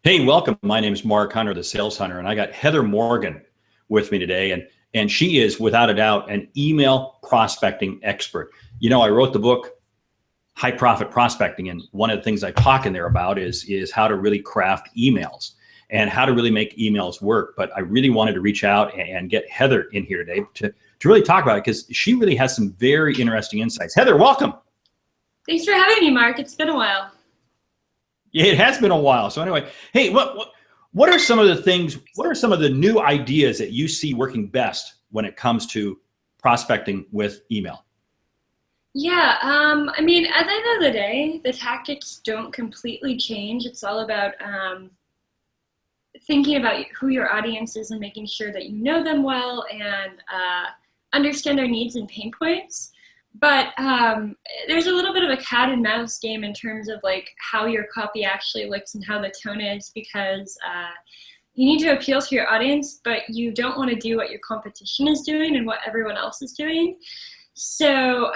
Hey, welcome. My name is Mark Hunter, the Sales Hunter, and I got Heather Morgan with me today. And she is, without a doubt, an email prospecting expert. You know, I wrote the book, High Profit Prospecting, and one of the things I talk in there about is how to really craft emails and how to really make emails work. But I really wanted to reach out and get Heather in here today to really talk about it because she really has some very interesting insights. Heather, welcome. Thanks for having me, Mark. It's been a while. Yeah, it has been a while. So anyway, hey, what are some of the things, what are some of the new ideas that you see working best when it comes to prospecting with email? Yeah, I mean, at the end of the day, the tactics don't completely change. It's all about thinking about who your audience is and making sure that you know them well and understand their needs and pain points. But there's a little bit of a cat and mouse game in terms of like how your copy actually looks and how the tone is, because you need to appeal to your audience, but you don't want to do what your competition is doing and what everyone else is doing. So,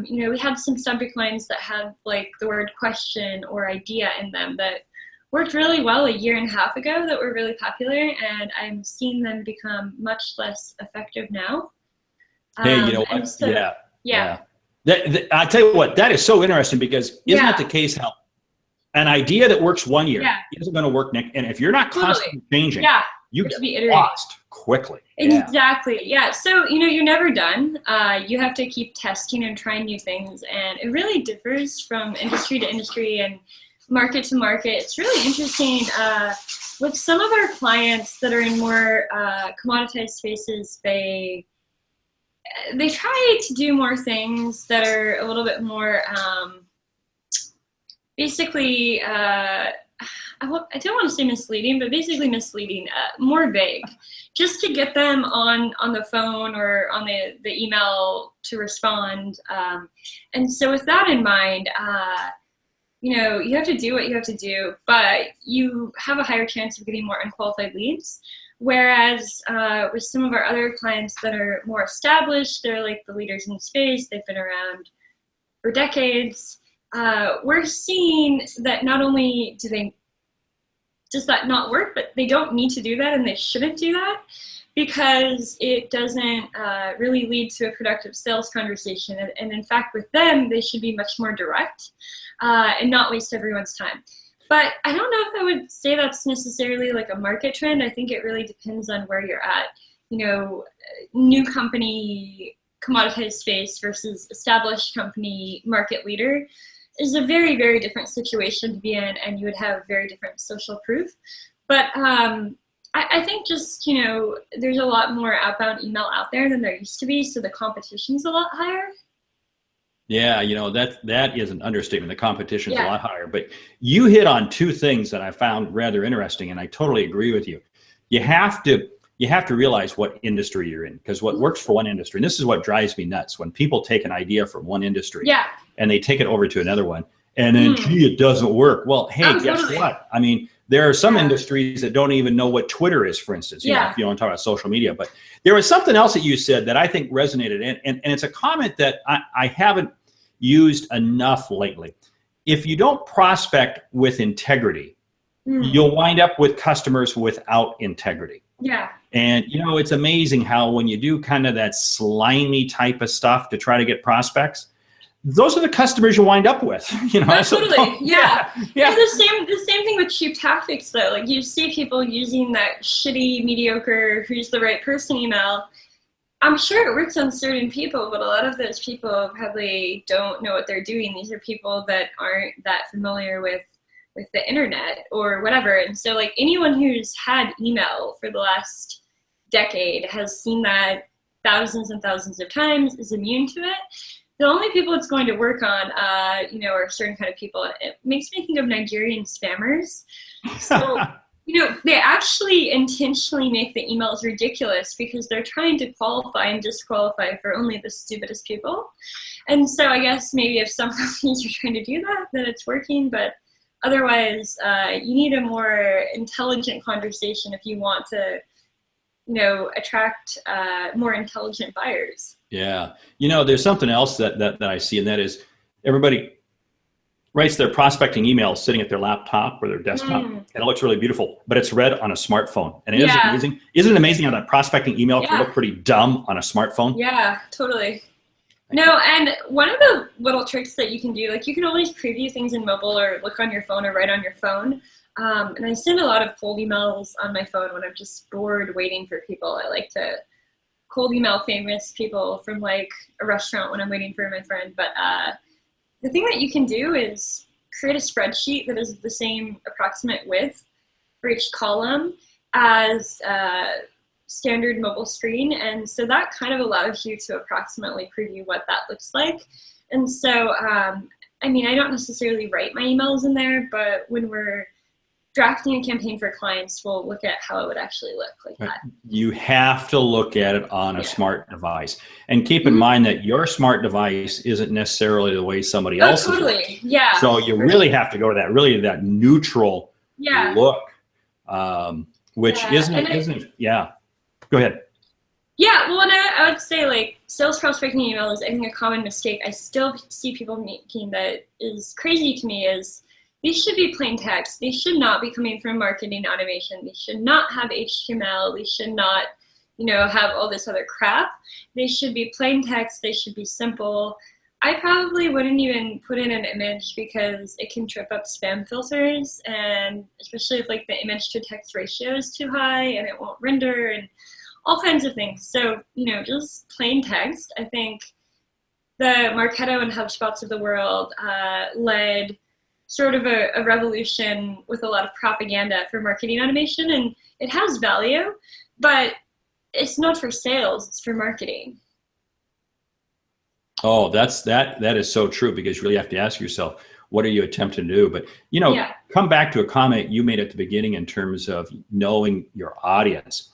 we had some subject lines that had like the word question or idea in them that worked really well a year and a half ago, that were really popular, and I'm seeing them become much less effective now. Hey, you know what? So, Yeah. I tell you what, that is so interesting because isn't it the case how an idea that works one year isn't going to work next, and if you're not constantly changing, you get lost quickly. Exactly. Yeah. So, you're never done. You have to keep testing and trying new things, and it really differs from industry to industry and market to market. It's really interesting. With some of our clients that are in more commoditized spaces, they try to do more things that are a little bit more basically I don't want to say misleading, but basically misleading, more vague, just to get them on the phone or on the email to respond. And so with that in mind, you have to do what you have to do, but you have a higher chance of getting more unqualified leads. Whereas with some of our other clients that are more established, they're like the leaders in the space, they've been around for decades, we're seeing that not only does that not work, but they don't need to do that and they shouldn't do that, because it doesn't really lead to a productive sales conversation. And in fact, with them, they should be much more direct and not waste everyone's time. But I don't know if I would say that's necessarily like a market trend. I think it really depends on where you're at. New company, commoditized space versus established company, market leader is a very, very different situation to be in, and you would have very different social proof. But I think just, there's a lot more outbound email out there than there used to be, so the competition's a lot higher. Yeah, that is an understatement. The competition is a lot higher. But you hit on two things that I found rather interesting, and I totally agree with you. You have to realize what industry you're in, because what works for one industry, and this is what drives me nuts, when people take an idea from one industry and they take it over to another one, and then gee, it doesn't work. Well, hey, guess what? I mean, there are some industries that don't even know what Twitter is, for instance, if you want to talk about social media. But there was something else that you said that I think resonated, and it's a comment that I haven't used enough lately. If you don't prospect with integrity, you'll wind up with customers without integrity. Yeah. And it's amazing how when you do kind of that slimy type of stuff to try to get prospects, those are the customers you wind up with. Absolutely. Yeah. The same thing with cheap tactics though. Like you see people using that shitty, mediocre, who's the right person email. I'm sure it works on certain people, but a lot of those people probably don't know what they're doing. These are people that aren't that familiar with the internet or whatever. And so like anyone who's had email for the last decade has seen that thousands and thousands of times, is immune to it. The only people it's going to work on, are a certain kind of people. It makes me think of Nigerian spammers. So they actually intentionally make the emails ridiculous because they're trying to qualify and disqualify for only the stupidest people. And so I guess maybe if some companies are trying to do that, then it's working. But otherwise, you need a more intelligent conversation if you want to, attract more intelligent buyers. Yeah. There's something else that I see, and that is everybody writes their prospecting emails sitting at their laptop or their desktop, and it looks really beautiful, but it's read on a smartphone. And it is amazing. Isn't it amazing how that prospecting email can look pretty dumb on a smartphone? Yeah, totally. No, and one of the little tricks that you can do, like you can always preview things in mobile or look on your phone or write on your phone. And I send a lot of cold emails on my phone when I'm just bored waiting for people. I like to cold email famous people from like a restaurant when I'm waiting for my friend. But the thing that you can do is create a spreadsheet that is the same approximate width for each column as standard mobile screen. And so that kind of allows you to approximately preview what that looks like. And so, I mean, I don't necessarily write my emails in there, but when we're drafting a campaign for clients, we'll look at how it would actually look like that. You have to look at it on a smart device. And keep in mind that your smart device isn't necessarily the way somebody else's totally. Yeah. So you really have to go to that neutral look, which isn't. Go ahead. Yeah, well, and I would say like sales prospecting email is, I think, a common mistake I still see people making that is crazy to me is these should be plain text. They should not be coming from marketing automation. They should not have HTML. They should not, have all this other crap. They should be plain text. They should be simple. I probably wouldn't even put in an image because it can trip up spam filters, and especially if like the image to text ratio is too high and it won't render and all kinds of things. So, just plain text. I think the Marketo and HubSpots of the world led sort of a revolution with a lot of propaganda for marketing automation, and it has value, but it's not for sales, it's for marketing. Oh, that is so true, because you really have to ask yourself, what are you attempting to do? But, come back to a comment you made at the beginning in terms of knowing your audience.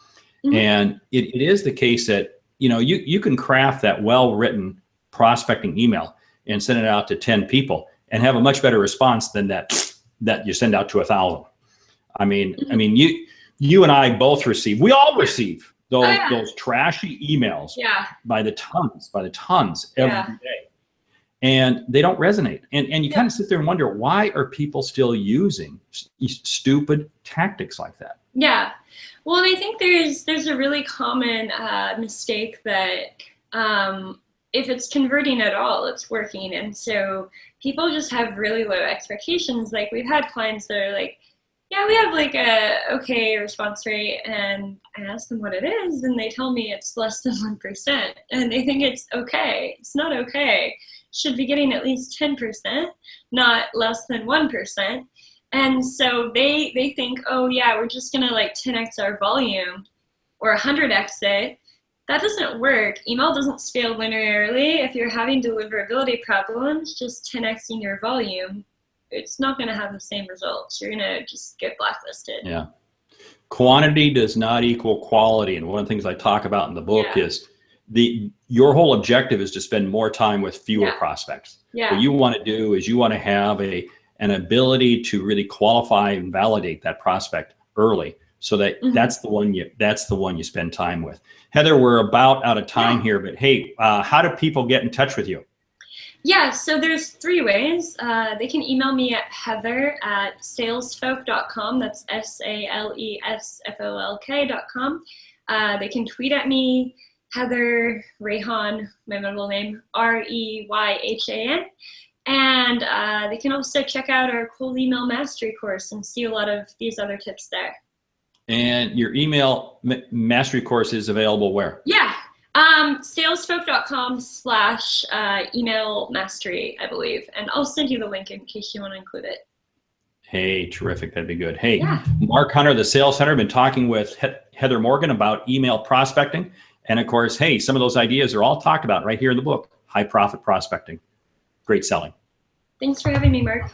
And it is the case that, you can craft that well-written prospecting email and send it out to 10 people and have a much better response than that you send out to 1,000. I mean, you and I both receive, we all receive those trashy emails by the tons every day. And they don't resonate. And you kind of sit there and wonder, why are people still using stupid tactics like that? Yeah. Well, and I think there's a really common mistake that if it's converting at all, it's working. And so people just have really low expectations. Like we've had clients that are like, yeah, we have like a okay response rate, and I ask them what it is, and they tell me it's less than 1%, and they think it's okay. It's not okay. Should be getting at least 10%, not less than 1%. And so they think, oh yeah, we're just gonna like 10x our volume or 100x it. That doesn't work. Email doesn't scale linearly. If you're having deliverability problems, just 10xing your volume, it's not going to have the same results. You're going to just get blacklisted. Yeah. Quantity does not equal quality. And one of the things I talk about in the book is your whole objective is to spend more time with fewer prospects. What you want to do is you want to have an ability to really qualify and validate that prospect early, so that that's the one you spend time with. Heather, we're about out of time here, but hey, how do people get in touch with you? Yeah, so there's 3 ways. They can email me at heather@salesfolk.com. That's salesfolk.com. They can tweet at me, Heather Reyhan, my middle name, Reyhan. And they can also check out our cold email mastery course and see a lot of these other tips there. And your email mastery course is available where? Yeah. Salesfolk.com/email mastery, I believe. And I'll send you the link in case you want to include it. Hey, terrific. That'd be good. Hey, Mark Hunter, the Sales Hunter, been talking with Heather Morgan about email prospecting. And of course, hey, some of those ideas are all talked about right here in the book, High Profit Prospecting. Great selling. Thanks for having me, Mark.